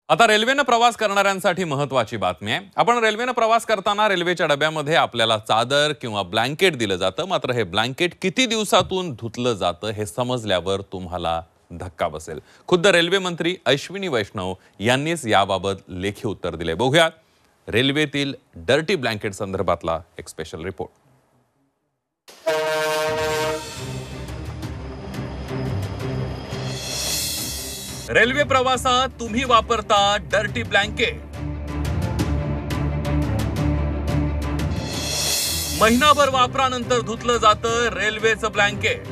आता रेल्वेने प्रवास करणाऱ्यांसाठी महत्त्वाची बातमी आहे। आपण रेल्वेने प्रवास करताना रेल्वेच्या डब्यामध्ये आपल्याला चादर किंवा ब्लँकेट दिलं जातं, मात्र हे ब्लँकेट किती दिवसातून धुतलं जातं हे समजल्यावर तुम्हाला धक्का बसेल। खुद्द रेल्वे मंत्री अश्विनी वैष्णव यांनीच याबाबत लेखी उत्तर दिले। बघूया रेल्वेतील डर्टी ब्लँकेट संदर्भातला एक स्पेशल रिपोर्ट। रेल्वे प्रवासात तुम्ही वापरता डर्टी ब्लँकेट। महिनाभर वापरानंतर धुतलं जातं रेल्वेचं ब्लँकेट।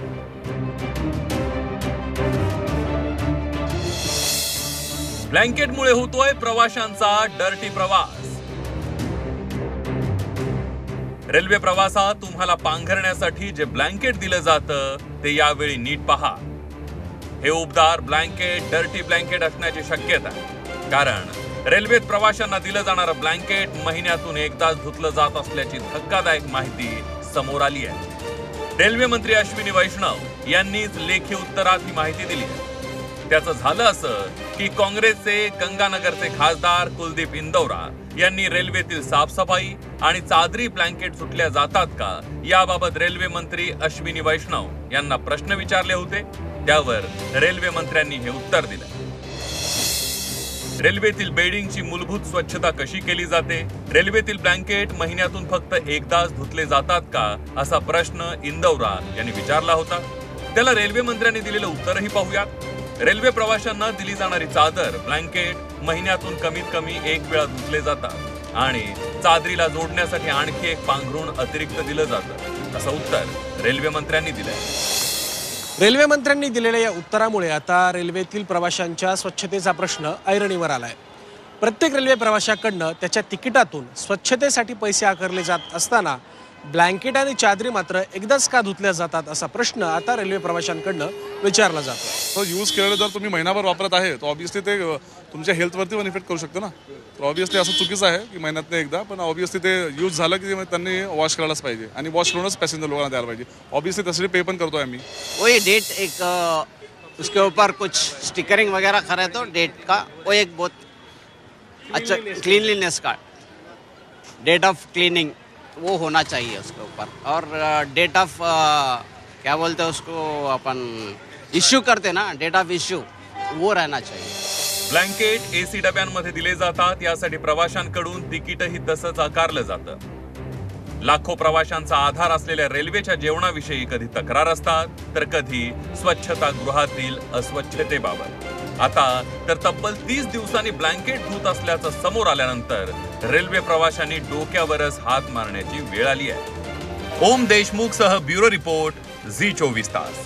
ब्लँकेटमुळे होतोय प्रवाशांचा डर्टी प्रवास। रेल्वे प्रवासात तुम्हाला पांघरण्यासाठी जे ब्लँकेट दिलं जातं ते यावेळी नीट पहा। हे उबदार ब्लँकेट डर्टी ब्लँकेट असण्याची शक्यता आहे, कारण रेल्वेत प्रवाशांना दिलं जाणारं ब्लँकेट महिन्यातून एकदाच धुतलं जात असल्याची धक्कादायक माहिती समोर आली आहे। रेल्वे मंत्री अश्विनी वैष्णव यांनीच लेखी उत्तरात ही माहिती दिली आहे। त्याचं झालं असं की काँग्रेसचे गंगानगरचे खासदार कुलदीप इंदौरा यांनी रेल्वेतील साफसफाई आणि चादरी ब्लँकेट सुटल्या जातात का याबाबत रेल्वे मंत्री अश्विनी वैष्णव यांना प्रश्न विचारले होते। त्यावर रेल्वे मंत्र्यांनी हे उत्तर दिलं। रेल्वेतील बेडिंगची मूलभूत स्वच्छता कशी केली जाते, रेल्वेतील ब्लँकेट महिन्यातून फक्त एकदाच धुतले जातात का असा प्रश्न इंदौरा यांनी विचारला होता। त्याला रेल्वे मंत्र्यांनी दिलेलं उत्तरही पाहूयात। रेल्वे प्रवाशांना दिली जाणारी चादर ब्लँकेट महिन्यातून कमीत कमी एक वेळा धुतले जातात आणि चादरीला जोडण्यासाठी आणखी एक पांघरूण अतिरिक्त दिलं जातं असं उत्तर रेल्वे मंत्र्यांनी दिलंय। रेल्वे मंत्र्यांनी दिलेल्या या उत्तरामुळे आता रेल्वेतील प्रवाशांच्या स्वच्छतेचा प्रश्न ऐरणीवर आलाय। प्रत्येक रेल्वे प्रवाशाकडनं त्याच्या तिकिटातून स्वच्छतेसाठी पैसे आकारले जात असताना ब्लँकेट आणि चादरी मात्र एकदाच का धुतल्या जातात असा प्रश्न आता रेल्वे प्रवाशांकडनं विचारला जातो। तो यूज केलेलं जर तुम्ही महिनाभर वापरत आहे तो ऑब्वियसली ते तुमच्या हेल्थवरती पण इफेक्ट करू शकतो ना। तर ऑब्वियसली असं चुकीचं आहे की महिन्यातनं एकदा, पण ऑब्वियसली ते यूज झालं की त्यांनी वॉश करायलाच पाहिजे आणि वॉश करूनच पॅसेंजर लोकांना द्यायला पाहिजे। ऑब्वियसली तसं पे पण करतोय आम्ही। वही डेट एक उसके ऊपर कुछ स्टिकरिंग वगैरह करा तो डेट का वो एक बहुत अच्छा क्लीनलीनेस का डेट ऑफ क्लीनिंग वो होना चाहिए उसके ऊपर, और डेट ऑफ क्या बोलते हैं उसको अपन इश्यू करते ना, डेट ऑफ इश्यू वो रहना चाहिए। ब्लँकेट एसी डब्यांमध्ये दिले जातात, यासाठी प्रवाशांकडून तिकीटही तसंच आकारलं जातं। लाखो प्रवाशांचा आधार असलेल्या रेल्वेच्या जेवणाविषयी कधी तक्रार असतात तर कधी स्वच्छता गृहातील अस्वच्छतेबाबत। आता तर तब्बल 30 दिवसांनी ब्लँकेट धुत असल्याचं समोर आल्यानंतर रेल्वे प्रवाशांनी डोक्यावरच हात मारण्याची वेळ आली आहे। ओम देशमुख सह ब्युरो रिपोर्ट झी 24 तास।